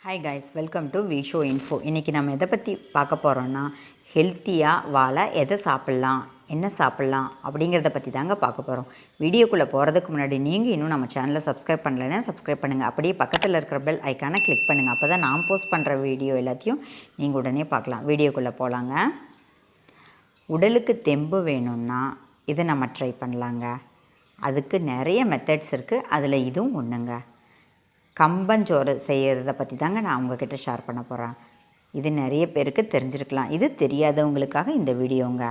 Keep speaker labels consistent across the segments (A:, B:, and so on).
A: Hi guys, welcome to Visho Info. இன்றைக்கி நம்ம எதை பற்றி பார்க்க போகிறோன்னா ஹெல்த்தியாக வாழ எதை சாப்பிட்லாம், என்ன சாப்பிட்லாம் அப்படிங்கிறத பற்றி தாங்க பார்க்க போகிறோம். வீடியோக்குள்ளே போகிறதுக்கு முன்னாடி நீங்கள் இன்னும் நம்ம சேனலை சப்ஸ்கிரைப் பண்ணலைன்னா சப்ஸ்கிரைப் பண்ணுங்கள். அப்படியே பக்கத்தில் இருக்கிற பெல் ஐக்கானை கிளிக் பண்ணுங்கள். அப்போ தான் நான் போஸ்ட் பண்ணுற வீடியோ எல்லாத்தையும் நீங்கள் உடனே பார்க்கலாம். வீடியோக்குள்ளே போகலாங்க. உடலுக்கு தெம்பு வேணும்னா இதை நம்ம ட்ரை பண்ணலாங்க. அதுக்கு நிறைய மெத்தட்ஸ் இருக்குது. அதில் இதுவும் ஒன்றுங்க. கம்பஞ்சோறு செய்கிறத பற்றி தாங்க நான் உங்ககிட்ட ஷேர் பண்ண போகிறேன். இது நிறைய பேருக்கு தெரிஞ்சிருக்கலாம். இது தெரியாதவங்களுக்காக இந்த வீடியோங்க.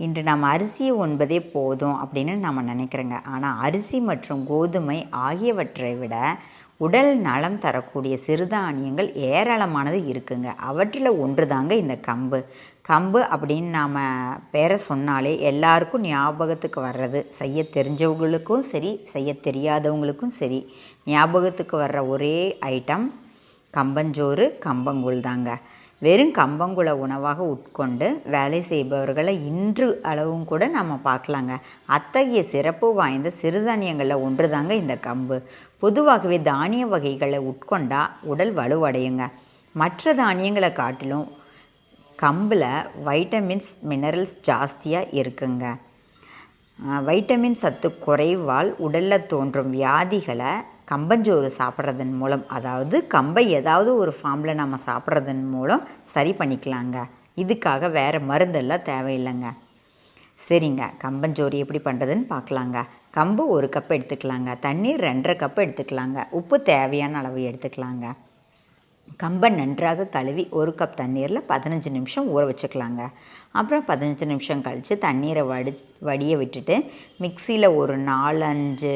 A: இன்று நம்ம அரிசியை உண்பதே போதும் அப்படின்னு நம்ம நினைக்கிறோங்க. ஆனால் அரிசி மற்றும் கோதுமை ஆகியவற்றை விட உடல் நலம் தரக்கூடிய சிறுதானியங்கள் ஏராளமானது இருக்குங்க. அவற்றில் ஒன்று தாங்க இந்த கம்பு. கம்பு அப்படின்னு நாம் பேரை சொன்னாலே எல்லாருக்கும் ஞாபகத்துக்கு வர்றது, செய்ய தெரிஞ்சவங்களுக்கும் சரி செய்ய தெரியாதவங்களுக்கும் சரி ஞாபகத்துக்கு வர்ற ஒரே ஐட்டம் கம்பஞ்சோறு, கம்பங்கூழ் தாங்க. வெறும் கம்பங்குளை உணவாக உட்கொண்டு வேலை செய்பவர்களை இன்று அளவும் கூட நம்ம பார்க்கலாங்க. அத்தகைய சிறப்பு வாய்ந்த சிறுதானியங்களில் ஒன்று தாங்க இந்த கம்பு. பொதுவாகவே தானிய வகைகளை உட்கொண்டால் உடல் வலுவடையுங்க. மற்ற தானியங்களை காட்டிலும் கம்பில் வைட்டமின்ஸ், மினரல்ஸ் ஜாஸ்தியாக இருக்குங்க. வைட்டமின் சத்து குறைவால் உடலில் தோன்றும் வியாதிகளை கம்பஞ்சோறு சாப்பிட்றதன் மூலம், அதாவது கம்பை ஏதாவது ஒரு ஃபார்மில் நம்ம சாப்பிட்றதன் மூலம் சரி பண்ணிக்கலாங்க. இதுக்காக வேறு மருந்தெல்லாம் தேவையில்லைங்க. சரிங்க, கம்பஞ்சோறு எப்படி பண்ணுறதுன்னு பார்க்கலாங்க. கம்பு 1 கப் எடுத்துக்கலாங்க. தண்ணீர் 2.5 கப் எடுத்துக்கலாங்க. உப்பு தேவையான அளவு எடுத்துக்கலாங்க. கம்பை நன்றாக கழுவி 1 கப் தண்ணீரில் 15 நிமிஷம் ஊற வச்சுக்கலாங்க. அப்புறம் 15 நிமிஷம் கழித்து தண்ணீரை வடிய விட்டுட்டு மிக்சியில் ஒரு 4-5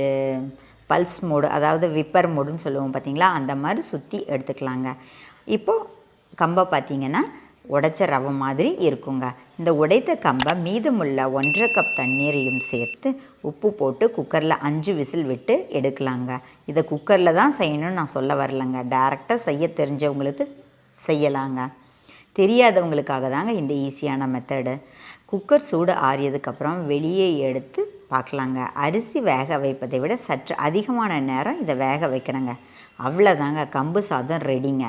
A: பல்ஸ் மோடு, அதாவது விப்பர் மோடுன்னு சொல்லுவோம் பார்த்திங்களா, அந்த மாதிரி சுற்றி எடுத்துக்கலாங்க. இப்போது கம்பை பார்த்திங்கன்னா உடைச்ச ரவை மாதிரி இருக்குங்க. இந்த உடைத்த கம்பை மீதமுள்ள 1.5 கப் தண்ணீரையும் சேர்த்து உப்பு போட்டு குக்கரில் 5 விசில் விட்டு எடுக்கலாங்க. இதை குக்கரில் தான் செய்யணும்னு நான் சொல்ல வரலைங்க. டேரெக்டாக செய்ய தெரிஞ்சவங்களுக்கு செய்யலாங்க. தெரியாதவங்களுக்காக தாங்க இந்த ஈஸியான மெத்தடு. குக்கர் சூடு ஆறியதுக்கப்புறம் வெளியே எடுத்து பார்க்கலாங்க. அரிசி வேக வைப்பதை விட சற்று அதிகமான நேரம் இதை வேக வைக்கணுங்க. அவ்வளோதாங்க, கம்பு சாதம் ரெடிங்க.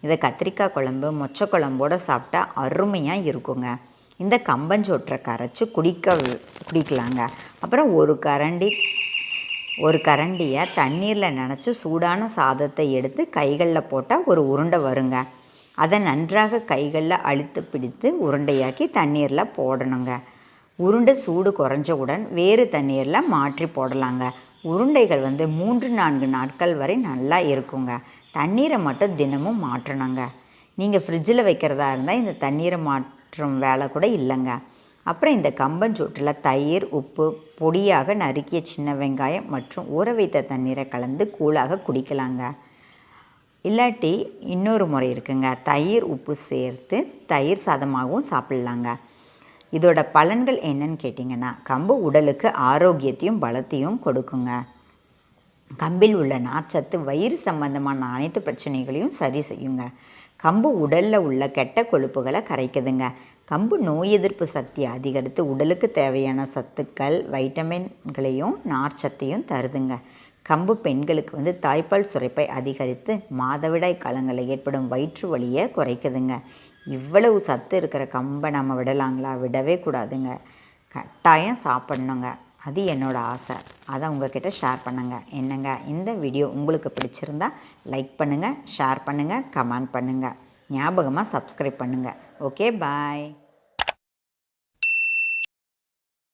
A: இதை கத்திரிக்காய் குழம்பு, மொச்சை குழம்போடு சாப்பிட்டா அருமையாக இருக்குங்க. இந்த கம்பஞ்சோற்றை கரைச்சி குடிக்கலாங்க. அப்புறம் ஒரு கரண்டியை தண்ணீரில் நனைச்சி சூடான சாதத்தை எடுத்து கைகளில் போட்டால் ஒரு உருண்டை வருங்க. அதை நன்றாக கைகளில் அழுத்து பிடித்து உருண்டையாக்கி தண்ணீரில் போடணுங்க. உருண்டை சூடு குறைஞ்சவுடன் வேறு தண்ணீரில் மாற்றி போடலாங்க. உருண்டைகள் 3-4 நாட்கள் வரை நல்லா இருக்குங்க. தண்ணீரை மட்டும் தினமும் மாற்றணுங்க. நீங்கள் ஃப்ரிட்ஜில் வைக்கிறதா இருந்தால் இந்த தண்ணீரை மாற்றும் வேலை கூட இல்லைங்க. அப்புறம் இந்த கம்பஞ்சோற்றில் தயிர், உப்பு, பொடியாக நறுக்கிய சின்ன வெங்காயம் மற்றும் ஊற வைத்த தண்ணீரை கலந்து கூழாக குடிக்கலாங்க. இல்லாட்டி இன்னொரு முறை இருக்குங்க. தயிர், உப்பு சேர்த்து தயிர் சாதமாகவும் சாப்பிட்லாங்க. இதோட பலன்கள் என்னன்னு கேட்டிங்கன்னா, கம்பு உடலுக்கு ஆரோக்கியத்தையும் பலத்தையும் கொடுக்குங்க. கம்பில் உள்ள நார்ச்சத்து வயிறு சம்பந்தமான அனைத்து பிரச்சனைகளையும் சரி செய்யுங்க. கம்பு உடலில் உள்ள கெட்ட கொழுப்புகளை கரைக்குதுங்க. கம்பு நோய் எதிர்ப்பு சக்தியை அதிகரித்து உடலுக்கு தேவையான சத்துக்கள், வைட்டமின்களையும் நார்ச்சத்தையும் தருதுங்க. கம்பு பெண்களுக்கு தாய்ப்பால் சுரப்பை அதிகரித்து மாதவிடாய் காலங்களில் ஏற்படும் வயிற்று வலியை குறைக்குதுங்க. இவ்வளவு சத்து இருக்கிற கம்பை நம்ம விடலாங்களா? விடவே கூடாதுங்க. கட்டாயம் சாப்பிட்ணுங்க. அது என்னோடய ஆசை. அதை உங்கள்கிட்ட ஷேர் பண்ணுங்க. என்னங்க, இந்த வீடியோ உங்களுக்கு பிடிச்சிருந்தா லைக் பண்ணுங்கள், ஷேர் பண்ணுங்கள், கமெண்ட் பண்ணுங்கள். ஞாபகமாக சப்ஸ்கிரைப் பண்ணுங்கள். ஓகே, பாய்.